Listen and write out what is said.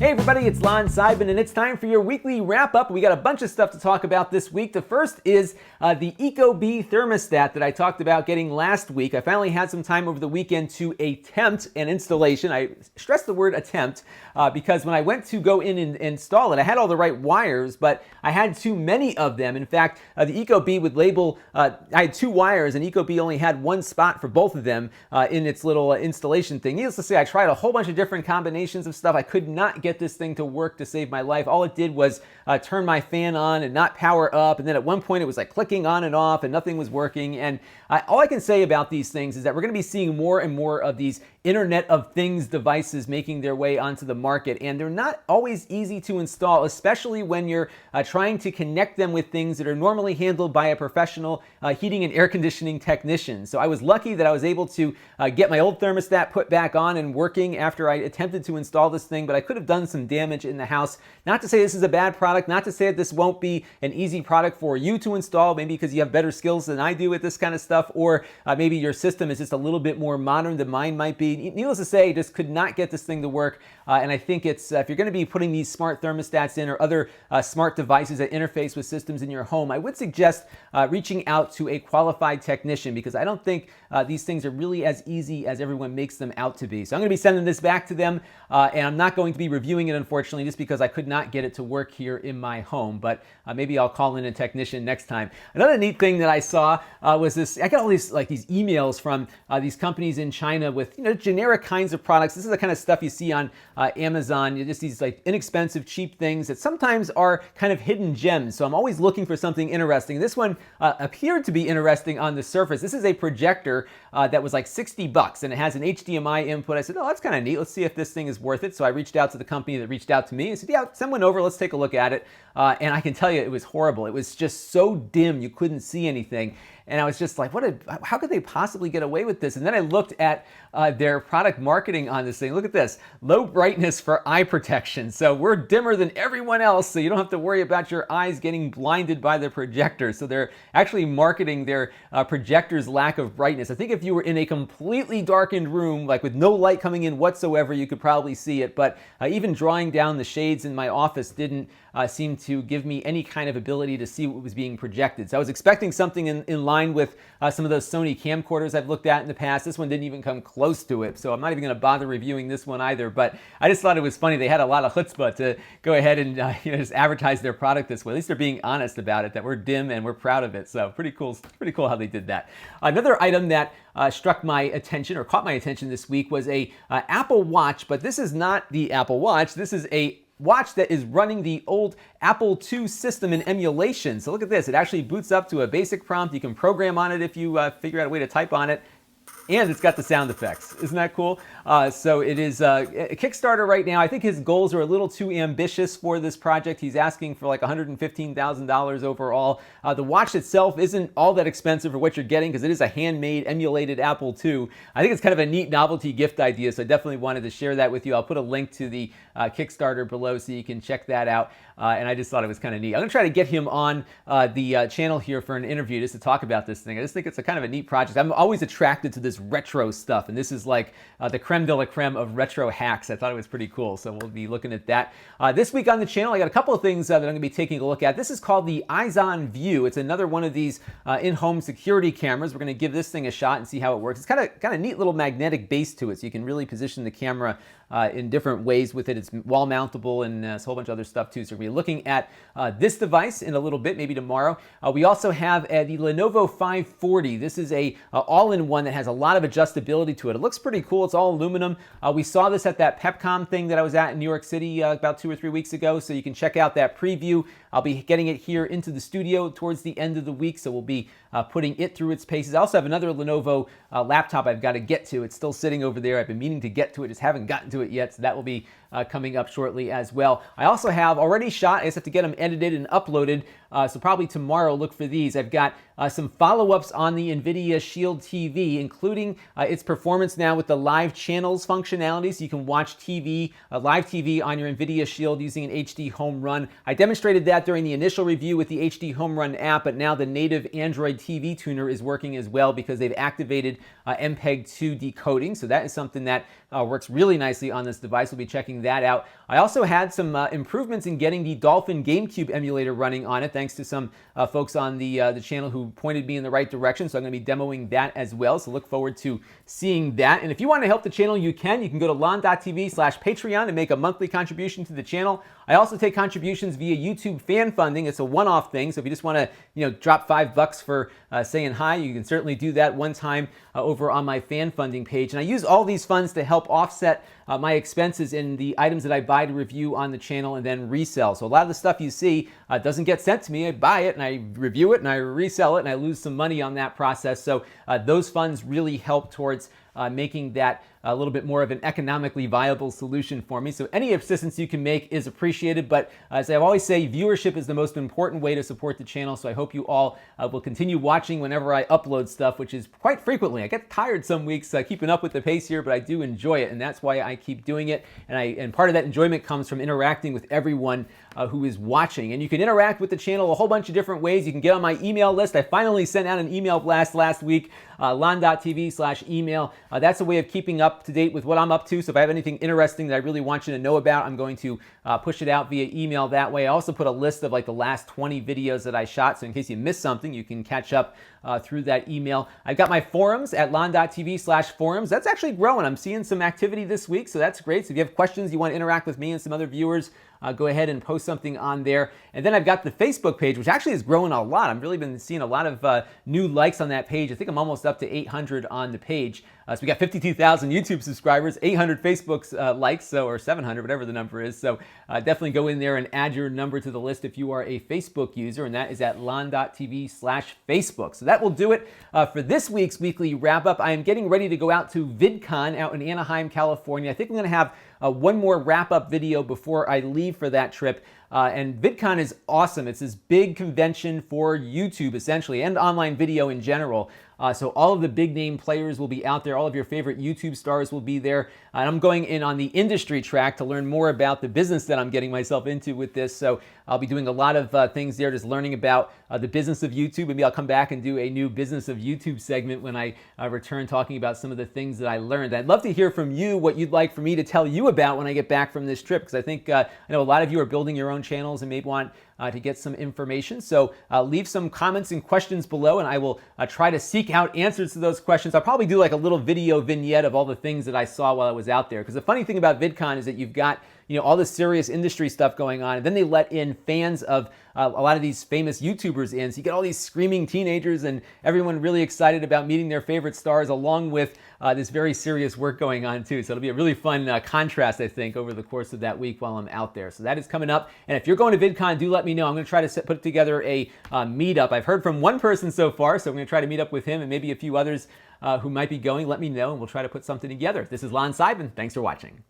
Hey everybody, it's Lon.TV and it's time for your weekly wrap-up. We got a bunch of stuff to talk about this week. The first is the Ecobee thermostat that I talked about getting last week. I finally had some time over the weekend to attempt an installation. I stress the word attempt because when I went to go in and install it, I had all the right wires, but I had too many of them. In fact, the Ecobee would label, I had two wires and Ecobee only had one spot for both of them in its little installation thing. Needless to say, I tried a whole bunch of different combinations of stuff. I could not get this thing to work to save my life. All it did was turn my fan on and not power up, and then at one point it was like clicking on and off and nothing was working. And all I can say about these things is that we're going to be seeing more and more of these Internet of Things devices making their way onto the market, and they're not always easy to install, especially when you're trying to connect them with things that are normally handled by a professional heating and air conditioning technician. So I was lucky that I was able to get my old thermostat put back on and working after I attempted to install this thing, but I could have done some damage in the house. Not to say this is a bad product, not to say that this won't be an easy product for you to install, maybe because you have better skills than I do with this kind of stuff, or maybe your system is just a little bit more modern than mine might be. Needless to say, just could not get this thing to work, and I think it's if you're going to be putting these smart thermostats in or other smart devices that interface with systems in your home, I would suggest reaching out to a qualified technician, because I don't think these things are really as easy as everyone makes them out to be. So I'm going to be sending this back to them, and I'm not going to be reviewing it, unfortunately, just because I could not get it to work here in my home, but maybe I'll call in a technician next time. Another neat thing that I saw was this. I got all these these emails from these companies in China with generic kinds of products. This is the kind of stuff you see on Amazon. Just these inexpensive, cheap things that sometimes are kind of hidden gems. So I'm always looking for something interesting. This one appeared to be interesting on the surface. This is a projector that was like $60, and it has an HDMI input. I said, oh, that's kind of neat. Let's see if this thing is worth it. So I reached out to the company that reached out to me. I said, yeah, send one over. Let's take a look at it. And I can tell you, it was horrible. It was just so dim, you couldn't see anything. And I was just like, how could they possibly get away with this? And then I looked at their product marketing on this thing. Look at this, low brightness for eye protection. So we're dimmer than everyone else, so you don't have to worry about your eyes getting blinded by the projector. So they're actually marketing their projector's lack of brightness. I think if you were in a completely darkened room, like with no light coming in whatsoever, you could probably see it. But even drawing down the shades in my office didn't seem to give me any kind of ability to see what was being projected. So I was expecting something in line with some of those Sony camcorders I've looked at in the past. This one didn't even come close to it, so I'm not even going to bother reviewing this one either. But I just thought it was funny. They had a lot of chutzpah to go ahead and just advertise their product this way. At least they're being honest about it, that we're dim and we're proud of it. So pretty cool how they did that. Another item that struck my attention or caught my attention this week was a Apple Watch, but this is not the Apple Watch. This is a watch that is running the old Apple II system in emulation. So look at this. It actually boots up to a basic prompt. You can program on it if you figure out a way to type on it. And it's got the sound effects. Isn't that cool? So it is a Kickstarter right now. I think his goals are a little too ambitious for this project. He's asking for like $115,000 overall. The watch itself isn't all that expensive for what you're getting, because it is a handmade, emulated Apple II. I think it's kind of a neat novelty gift idea, so I definitely wanted to share that with you. I'll put a link to the Kickstarter below so you can check that out. And I just thought it was kind of neat. I'm going to try to get him on the channel here for an interview just to talk about this thing. I just think it's a kind of a neat project. I'm always attracted to this retro stuff, and this is like the creme de la creme of retro hacks. I thought it was pretty cool, so we'll be looking at that. This week on the channel, I got a couple of things that I'm going to be taking a look at. This is called the Eyes On View. It's another one of these in-home security cameras. We're going to give this thing a shot and see how it works. It's kind of neat little magnetic base to it, so you can really position the camera in different ways with it. It's wall mountable and a whole bunch of other stuff too. So we're going to be looking at this device in a little bit, maybe tomorrow. We also have the Lenovo 540. This is a all-in-one that has a lot of adjustability to it. It looks pretty cool. It's all aluminum. We saw this at that PepCom thing that I was at in New York City about 2 or 3 weeks ago, so you can check out that preview. I'll be getting it here into the studio towards the end of the week, so we'll be putting it through its paces. I also have another Lenovo laptop I've got to get to. It's still sitting over there. I've been meaning to get to it, just haven't gotten to it yet, so that will be coming up shortly as well. I also have already shot, I just have to get them edited and uploaded, so probably tomorrow look for these. I've got some follow-ups on the NVIDIA Shield TV, including its performance now with the live channels functionality, so you can watch TV, live TV on your NVIDIA Shield using an HD home run. I demonstrated that that during the initial review with the HD Home Run app, but now the native Android TV tuner is working as well because they've activated MPEG-2 decoding. So that is something that works really nicely on this device. We'll be checking that out. I also had some improvements in getting the Dolphin GameCube emulator running on it, thanks to some folks on the channel who pointed me in the right direction. So I'm going to be demoing that as well. So look forward to seeing that. And if you want to help the channel, you can. You can go to Lon.TV/Patreon and make a monthly contribution to the channel. I also take contributions via YouTube fan funding. It's a one-off thing. So if you just want to, drop $5 for saying hi, you can certainly do that one time over on my fan funding page. And I use all these funds to help offset my expenses in the items that I buy to review on the channel and then resell. So a lot of the stuff you see doesn't get sent to me. I buy it and I review it and I resell it and I lose some money on that process. So those funds really help towards making that a little bit more of an economically viable solution for me. So any assistance you can make is appreciated, but as I always say, viewership is the most important way to support the channel, so I hope you all will continue watching whenever I upload stuff, which is quite frequently. I get tired some weeks keeping up with the pace here, but I do enjoy it, and that's why I keep doing it, and part of that enjoyment comes from interacting with everyone who is watching. And you can interact with the channel a whole bunch of different ways. You can get on my email list. I finally sent out an email blast last week, Lon.TV/email. That's a way of keeping up to date with what I'm up to. So if I have anything interesting that I really want you to know about, I'm going to push it out via email that way. I also put a list of like the last 20 videos that I shot, so in case you missed something, you can catch up through that email. I've got my forums at Lon.TV/forums. That's actually growing. I'm seeing some activity this week, so that's great. So if you have questions, you want to interact with me and some other viewers, go ahead and post something on there. And then I've got the Facebook page, which actually is growing a lot. I've really been seeing a lot of new likes on that page. I think I'm almost up to 800 on the page. So we got 52,000 YouTube subscribers, 800 Facebook likes, so or 700, whatever the number is. So definitely go in there and add your number to the list if you are a Facebook user, and that is at Lon.TV/Facebook. So that will do it for this week's weekly wrap up. I am getting ready to go out to Vidcon out in Anaheim, California. I think I'm going to have one more wrap-up video before I leave for that trip. And VidCon is awesome. It's this big convention for YouTube, essentially, and online video in general. So all of the big name players will be out there. All of your favorite YouTube stars will be there. And I'm going in on the industry track to learn more about the business that I'm getting myself into with this. So I'll be doing a lot of things there, just learning about the business of YouTube. Maybe I'll come back and do a new business of YouTube segment when I return, talking about some of the things that I learned. I'd love to hear from you what you'd like for me to tell you about when I get back from this trip, because I think I know a lot of you are building your own channels and may want to get some information. So leave some comments and questions below, and I will try to seek out answers to those questions. I'll probably do like a little video vignette of all the things that I saw while I was out there. Because the funny thing about VidCon is that you've got all this serious industry stuff going on, and then they let in fans of a lot of these famous YouTubers in. So you get all these screaming teenagers and everyone really excited about meeting their favorite stars, along with this very serious work going on too. So it'll be a really fun contrast, I think, over the course of that week while I'm out there. So that is coming up. And if you're going to VidCon, do let me know. I'm going to try to put together a meetup. I've heard from one person so far, so I'm going to try to meet up with him and maybe a few others who might be going. Let me know, and we'll try to put something together. This is Lon Seidman. Thanks for watching.